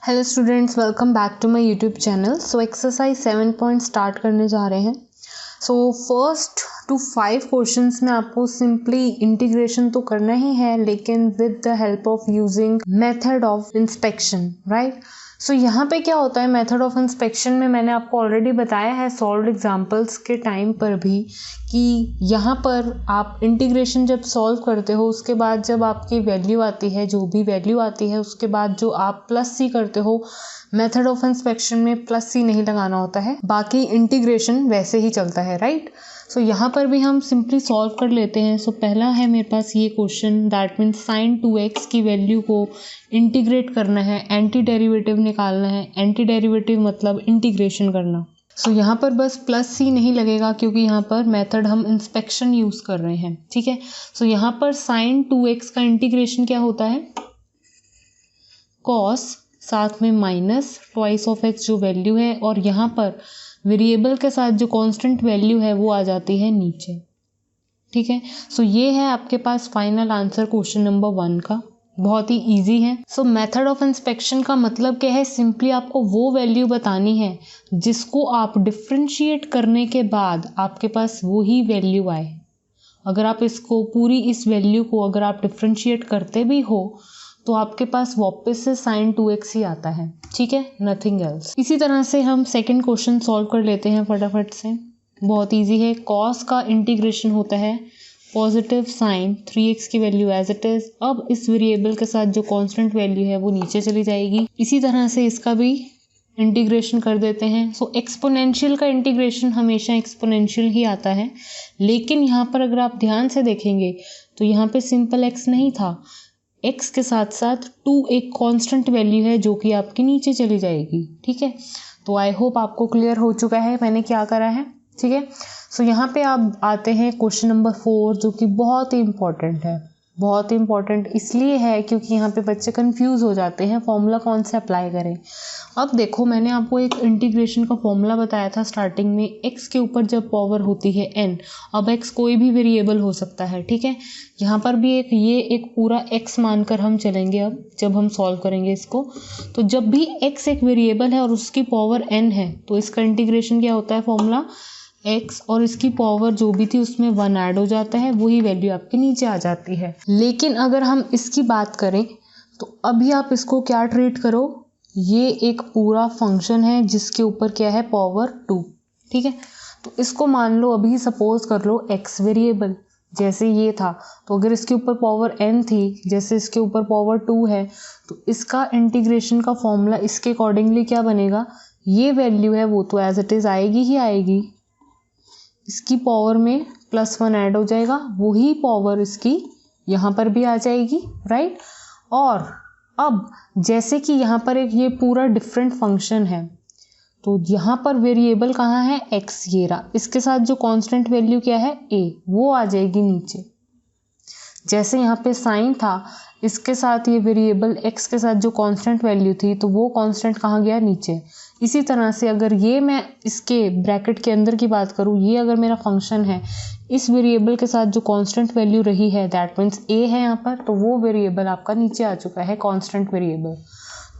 Hello students, welcome back to my YouTube channel. So exercise 7 point start करने जा रहे हैं। सो फर्स्ट टू 5 क्वेश्चंस में आपको सिंपली इंटीग्रेशन तो करना ही है, लेकिन with the help of using method of inspection, right. So यहाँ पे क्या होता है, मेथड ऑफ इंस्पेक्शन में मैंने आपको ऑलरेडी बताया है सॉल्व्ड एग्जांपल्स के टाइम पर भी कि यहाँ पर आप इंटीग्रेशन जब सॉल्व करते हो उसके बाद जब आपकी वैल्यू आती है, जो भी वैल्यू आती है उसके बाद जो आप प्लस सी करते हो, मेथड ऑफ इंस्पेक्शन में प्लस सी नहीं लगाना होता है, बाकी इंटीग्रेशन वैसे ही चलता है, राइट। सो यहाँ पर भी हम सिंपली सॉल्व कर लेते हैं। सो पहला है मेरे पास ये question, that means sign 2x की वैल्यू को इंटीग्रेट करना है, एंटी डेरिवेटिव निकालना है। एंटी डेरिवेटिव मतलब इंटीग्रेशन करना। सो यहाँ पर बस प्लस सी नहीं लगेगा क्योंकि यहाँ पर मेथड हम इंस्पेक्शन यूज़ कर रहे हैं, ठीक है। सो यहाँ पर साइन 2x का इंटीग्रेशन क्या होता है, कॉस साथ में माइनस ट्वाइस ऑफ x जो वैल्यू है, और यहाँ पर वेरिएबल के साथ जो कांस्टेंट वैल्यू है वो आ जाती है नीचे, ठीक है। सो ये है आपके पास फाइनल आंसर क्वेश्चन नंबर 1 का। बहुत ही इजी है। सो मेथड ऑफ इंस्पेक्शन का मतलब क्या है, सिंपली आपको वो वैल्यू बतानी है जिसको आप डिफ्रेंशिएट करने के बाद आपके पास वही वैल्यू आए। अगर आप इसको पूरी इस वैल्यू को अगर आप डिफ्रेंशिएट करते भी हो तो आपके पास वापस से साइन 2x ही आता है, ठीक है, नथिंग एल्स। इसी तरह से हम सेकंड क्वेश्चन सॉल्व कर लेते हैं फटाफट से। बहुत इजी है। कॉस का इंटीग्रेशन होता है पॉजिटिव साइन 3x की वैल्यू एज इट इज। अब इस वेरिएबल के साथ जो कांस्टेंट वैल्यू है वो नीचे चली जाएगी। इसी तरह से इसका भी इंटीग्रेशन कर देते हैं। सो एक्सपोनेंशियल का इंटीग्रेशन हमेशा एक्सपोनेंशियल ही आता है, लेकिन यहाँ पर अगर आप ध्यान से देखेंगे तो यहाँ पे सिंपल x नहीं था, x के साथ साथ 2 एक कांस्टेंट वैल्यू है जो कि आपकी नीचे चली जाएगी, ठीक है। तो आई होप आपको क्लियर हो चुका है मैंने क्या करा है, ठीक है। सो यहाँ पे आप आते हैं क्वेश्चन नंबर 4, जो कि बहुत ही इंपॉर्टेंट है। बहुत ही इंपॉर्टेंट इसलिए है क्योंकि यहाँ पे बच्चे कंफ्यूज हो जाते हैं फॉर्मूला कौन से अप्लाई करें। अब देखो, मैंने आपको एक इंटीग्रेशन का फॉर्मूला बताया था स्टार्टिंग में, x के ऊपर जब पावर होती है n। अब x कोई भी वेरिएबल हो सकता है, ठीक है। यहाँ पर भी एक पूरा x मानकर हम चलेंगे। अब जब हम सॉल्व करेंगे इसको, तो जब भी x एक वेरिएबल है और उसकी पावर n है तो इसका इंटीग्रेशन क्या होता है, फॉर्मूला x और इसकी पावर जो भी थी उसमें 1 ऐड हो जाता है, वही वैल्यू आपके नीचे आ जाती है। लेकिन अगर हम इसकी बात करें तो अभी आप इसको क्या ट्रीट करो, ये एक पूरा फंक्शन है जिसके ऊपर क्या है, पावर 2, ठीक है। तो इसको मान लो, अभी सपोज कर लो x वेरिएबल जैसे ये था, तो अगर इसके ऊपर पावर n थी, जैसे इसके ऊपर पावर 2 है, तो इसका इंटीग्रेशन का फॉर्मूला इसके अकॉर्डिंगली क्या बनेगा, ये वैल्यू है वो तो एज इट इज आएगी ही आएगी, इसकी पावर में +1 ऐड हो जाएगा, वही पावर इसकी यहाँ पर भी आ जाएगी, राइट। और अब जैसे कि यहाँ पर एक ये पूरा डिफरेंट फंक्शन है, तो यहाँ पर वेरिएबल कहाँ है, x, ये रहा, इसके साथ जो कांस्टेंट वैल्यू क्या है, a, वो आ जाएगी नीचे। जैसे यहाँ पे साइन था, इसके साथ ये वेरिएबल x के साथ जो कांस्टेंट वैल्यू थी तो वो कांस्टेंट कहाँ गया, नीचे। इसी तरह से अगर ये मैं इसके ब्रैकेट के अंदर की बात करूँ, ये अगर मेरा फंक्शन है, इस वेरिएबल के साथ जो कांस्टेंट वैल्यू रही है दैट मीन्स a है यहाँ पर, तो वो वेरिएबल आपका नीचे आ चुका है, कांस्टेंट वेरिएबल,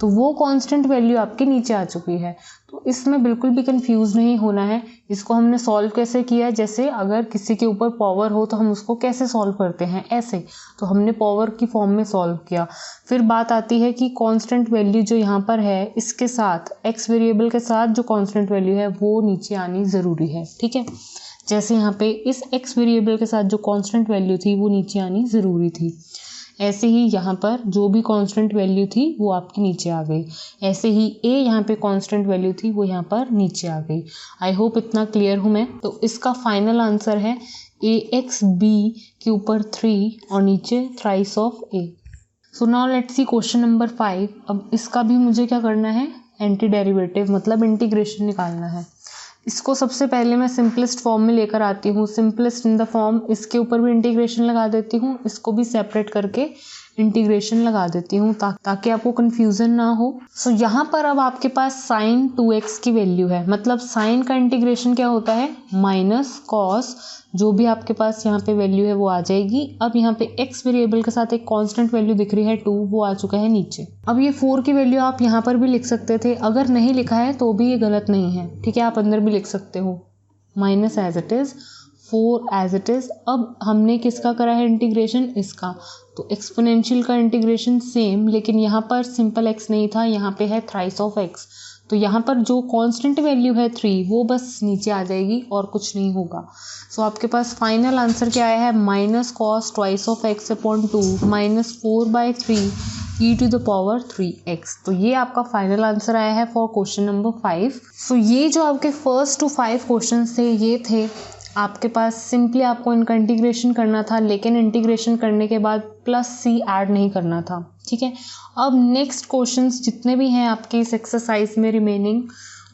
तो वो कांस्टेंट वैल्यू आपके नीचे आ चुकी है। तो इसमें बिल्कुल भी कंफ्यूज नहीं होना है। इसको हमने सॉल्व कैसे किया, जैसे अगर किसी के ऊपर पावर हो तो हम उसको कैसे सॉल्व करते हैं, ऐसे। तो हमने पावर की फॉर्म में सॉल्व किया। फिर बात आती है कि कांस्टेंट वैल्यू जो यहाँ पर है, इसके साथ x वेरिएबल के साथ जो कांस्टेंट वैल्यू है वो नीचे आनी ज़रूरी है, ठीक है। जैसे यहाँ पे इस x वेरिएबल के साथ जो कांस्टेंट वैल्यू थी वो नीचे आनी ज़रूरी थी, ऐसे ही यहाँ पर जो भी कांस्टेंट वैल्यू थी वो आपकी नीचे आ गई। ऐसे ही a यहाँ पे कांस्टेंट वैल्यू थी वो यहाँ पर नीचे आ गई। आई होप इतना क्लियर हूँ मैं। तो इसका फाइनल आंसर है ax b के ऊपर 3 और नीचे thrice of a। So now let's see question number 5। अब इसका भी मुझे क्या करना है, एंटी डेरिवेटिव मतलब इंटीग्रेशन निकालना है। इसको सबसे पहले मैं सिंपलेस्ट फॉर्म में लेकर आती हूँ, सिंपलेस्ट इन द फॉर्म, इसके ऊपर भी इंटीग्रेशन लगा देती हूँ, इसको भी सेपरेट करके इंटीग्रेशन लगा देती हूँ ताकि आपको कन्फ्यूज़न ना हो। सो यहाँ पर अब आपके पास साइन 2x की वैल्यू है, मतलब साइन का इंटीग्रेशन क्या होता है, माइनस कॉस, जो भी आपके पास यहाँ पे वैल्यू है वो आ जाएगी। अब यहाँ पे x वेरिएबल के साथ एक कांस्टेंट वैल्यू दिख रही है 2, वो आ चुका है नीचे। अब ये 4 की वैल्यू आप यहाँ पर भी लिख सकते थे, अगर नहीं लिखा है तो भी ये गलत नहीं है, ठीक है, आप अंदर भी लिख सकते हो, minus as it is 4 as it is. अब हमने किसका करा है इंटीग्रेशन, इसका, तो एक्सपोनेंशियल का इंटीग्रेशन सेम, लेकिन यहाँ पर सिंपल x नहीं था, यहाँ पे है थ्राइस ऑफ x, तो यहाँ पर जो कांस्टेंट वैल्यू है 3 वो बस नीचे आ जाएगी और कुछ नहीं होगा। सो आपके पास फाइनल आंसर क्या आया है, minus cos twice of x upon 2 minus 4/3 e to the power 3x। तो ये आपका फाइनल आंसर आया है फॉर क्वेश्चन नंबर 5। सो ये जो आपके फर्स्ट टू 5 क्वेश्चन थे ये थे आपके पास, सिंपली आपको इनका इंटीग्रेशन करना था, लेकिन इंटीग्रेशन करने के बाद प्लस c ऐड नहीं करना था, ठीक है। अब नेक्स्ट क्वेश्चंस जितने भी हैं आपके इस एक्सरसाइज में रिमेनिंग,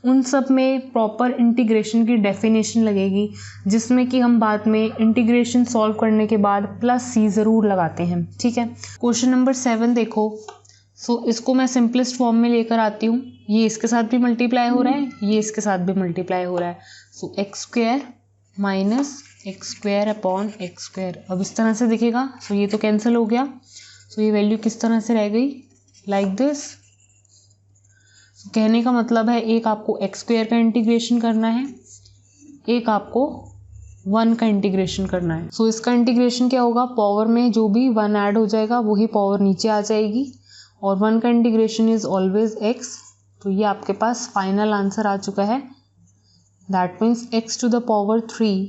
उन सब में प्रॉपर इंटीग्रेशन की डेफिनेशन लगेगी, जिसमें कि हम बाद में इंटीग्रेशन सॉल्व करने के बाद प्लस c ज़रूर लगाते हैं, ठीक है। क्वेश्चन नंबर 7 देखो। सो इसको मैं सिंपलेस्ट फॉर्म में लेकर आती हूँ, ये इसके साथ भी मल्टीप्लाई हो रहा है, ये इसके साथ भी मल्टीप्लाई हो रहा है। So x square minus x square upon x square, अब इस तरह से दिखेगा। सो ये तो कैंसिल हो गया, सो ये वैल्यू किस तरह से रह गई, लाइक दिस। कहने का मतलब है एक आपको एक्स स्क्वायर का इंटीग्रेशन करना है, एक आपको 1 का इंटीग्रेशन करना है। सो इसका इंटीग्रेशन क्या होगा, पावर में जो भी 1 ऐड हो जाएगा वही पावर नीचे आ जाएगी, और 1 का इंटीग्रेशन इज ऑलवेज x। तो ये आपके पास फाइनल आंसर आ चुका है, that means x to the power 3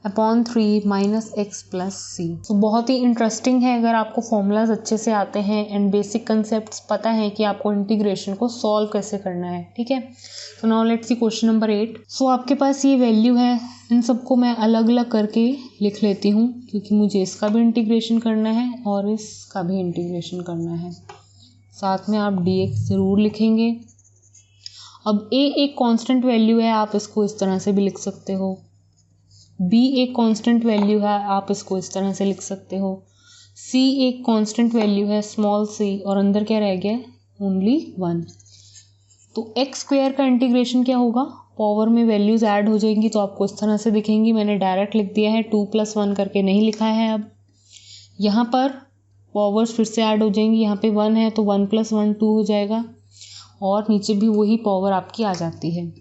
upon 3 minus x plus c. तो बहुत ही इंटरेस्टिंग है अगर आपको फॉर्मूलाज अच्छे से आते हैं एंड बेसिक कंसेप्ट्स पता है कि आपको इंटीग्रेशन को सॉल्व कैसे करना है, ठीक है। तो now let's see question number 8। सो आपके पास ये वैल्यू है, इन सबको मैं अलग अलग करके लिख लेती हूँ, क्योंकि मुझे इसका भी इंटीग्रेशन करना है और इसका भी इंटीग्रेशन करना है। साथ में आप dx ज़रूर लिखेंगे। अब a एक कांस्टेंट वैल्यू है, आप इसको इस तरह से भी लिख सकते हो, b एक कांस्टेंट वैल्यू है, आप इसको इस तरह से लिख सकते हो, c एक कांस्टेंट वैल्यू है स्मॉल c, और अंदर क्या रह गया, ओनली 1। तो एक्स स्क्वायर का इंटीग्रेशन क्या होगा, पावर में वैल्यूज़ ऐड हो जाएंगी तो आपको इस तरह से दिखेंगी, मैंने डायरेक्ट लिख दिया है, 2 + 1 करके नहीं लिखा है। अब यहाँ पर पावर्स फिर से ऐड हो जाएंगी, यहाँ पे 1 है तो 1 + 1 2 हो जाएगा, और नीचे भी वही पावर आपकी आ जाती है।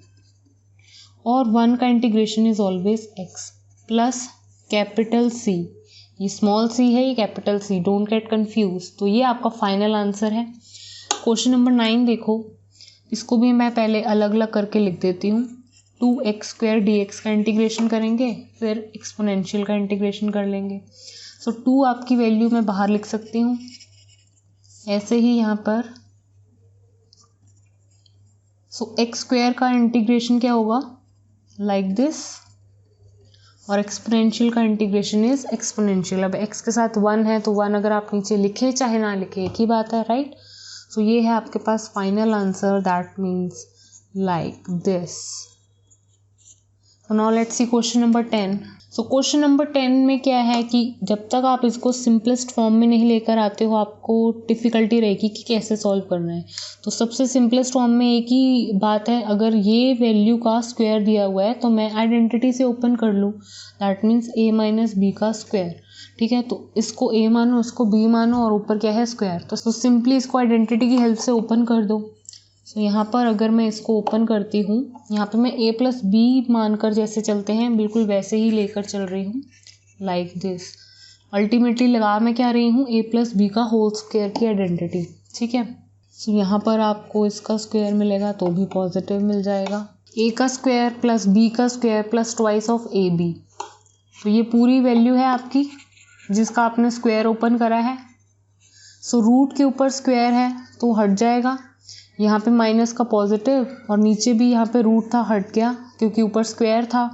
और 1 का integration is always x plus capital C, ये स्मॉल c है, ये capital C, don't get confuse. तो ये आपका फाइनल आंसर है। क्वेश्चन नंबर 9 देखो, इसको भी मैं पहले अलग अलग करके लिख देती हूँ। 2x² dx का इंटीग्रेशन करेंगे, फिर एक्सपोनेंशियल का इंटीग्रेशन कर लेंगे। सो 2 आपकी वैल्यू मैं बाहर लिख सकती हूँ, ऐसे ही यहाँ पर। सो x² का इंटीग्रेशन क्या होगा, लाइक दिस, और एक्सपोनेंशियल का इंटीग्रेशन इज एक्सपोनेंशियल। अब x के साथ 1 है तो 1 अगर आप नीचे लिखे चाहे ना लिखे एक ही बात है, राइट। सो ये है आपके पास final answer, that means like this. Now let's see question number 10। So question number 10 में क्या है कि जब तक आप इसको सिंपलेस्ट फॉर्म में नहीं लेकर आते हो, आपको डिफ़िकल्टी रहेगी कि कैसे सॉल्व करना है। तो सबसे सिंपलेस्ट फॉर्म में एक ही बात है, अगर ये वैल्यू का स्क्वायर दिया हुआ है तो मैं आइडेंटिटी से ओपन कर लूँ, दैट मीन्स a - b का स्क्वायर, ठीक है। तो इसको a मानो, इसको b मानो, और ऊपर क्या है स्क्वायर, तो सिंपली इसको आइडेंटिटी की हेल्प से ओपन कर दो। सो यहाँ पर अगर मैं इसको ओपन करती हूँ, यहाँ पे मैं a + b मानकर जैसे चलते हैं बिल्कुल वैसे ही लेकर चल रही हूँ, लाइक दिस। अल्टीमेटली लगा मैं क्या रही हूँ, a + b का होल स्क्वायर की आइडेंटिटी, ठीक है। सो यहाँ पर आपको इसका स्क्वायर मिलेगा तो भी पॉजिटिव मिल जाएगा, a का स्क्वायर प्लस b का square plus twice of ab। तो ये पूरी वैल्यू है आपकी जिसका आपने स्क्वायर ओपन करा है। सो रूट के ऊपर स्क्वायर है तो हट जाएगा, यहाँ पे माइनस का पॉजिटिव, और नीचे भी यहाँ पे रूट था हट गया क्योंकि ऊपर स्क्वायर था।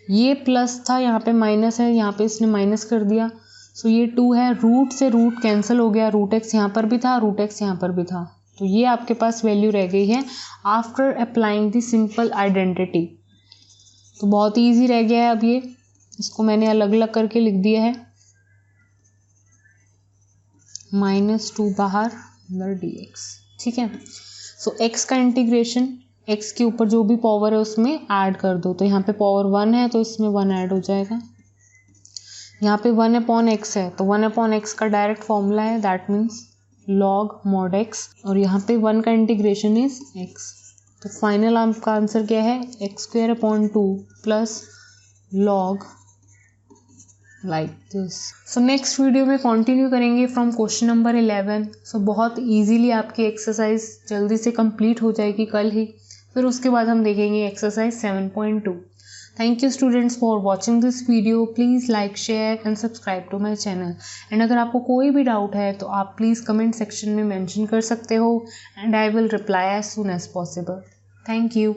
ये प्लस था, यहाँ पे माइनस है, यहाँ पे इसने माइनस कर दिया। सो ये 2 है, रूट से रूट कैंसिल हो गया, रूट x यहाँ पर भी था, रूट x यहाँ पर भी था। तो ये आपके पास वैल्यू रह गई है after applying the simple identity. तो बहुत ईजी रह गया है अब ये, इसको मैंने अलग अलग करके लिख दिया है। -2 बाहर अंदर dx, ठीक है। सो x का इंटीग्रेशन, x के ऊपर जो भी पावर है उसमें ऐड कर दो, तो यहाँ पे पावर 1 है तो इसमें 1 ऐड हो जाएगा। यहाँ पे 1/x है तो 1/x का डायरेक्ट फॉर्मूला है, that means log mod x, और यहाँ पे 1 का इंटीग्रेशन इज x। तो फाइनल आपका आंसर क्या है, x² plus log like this. So next video में कंटिन्यू करेंगे फ्रॉम क्वेश्चन नंबर 11। सो बहुत इजीली आपकी एक्सरसाइज जल्दी से कंप्लीट हो जाएगी कल ही, फिर उसके बाद हम देखेंगे exercise 7.2। Thank you students for watching this video. Please like, share and subscribe to my channel. And अगर आपको कोई भी डाउट है तो आप प्लीज़ कमेंट सेक्शन में मेंशन कर सकते हो and I will reply as soon as possible. Thank you.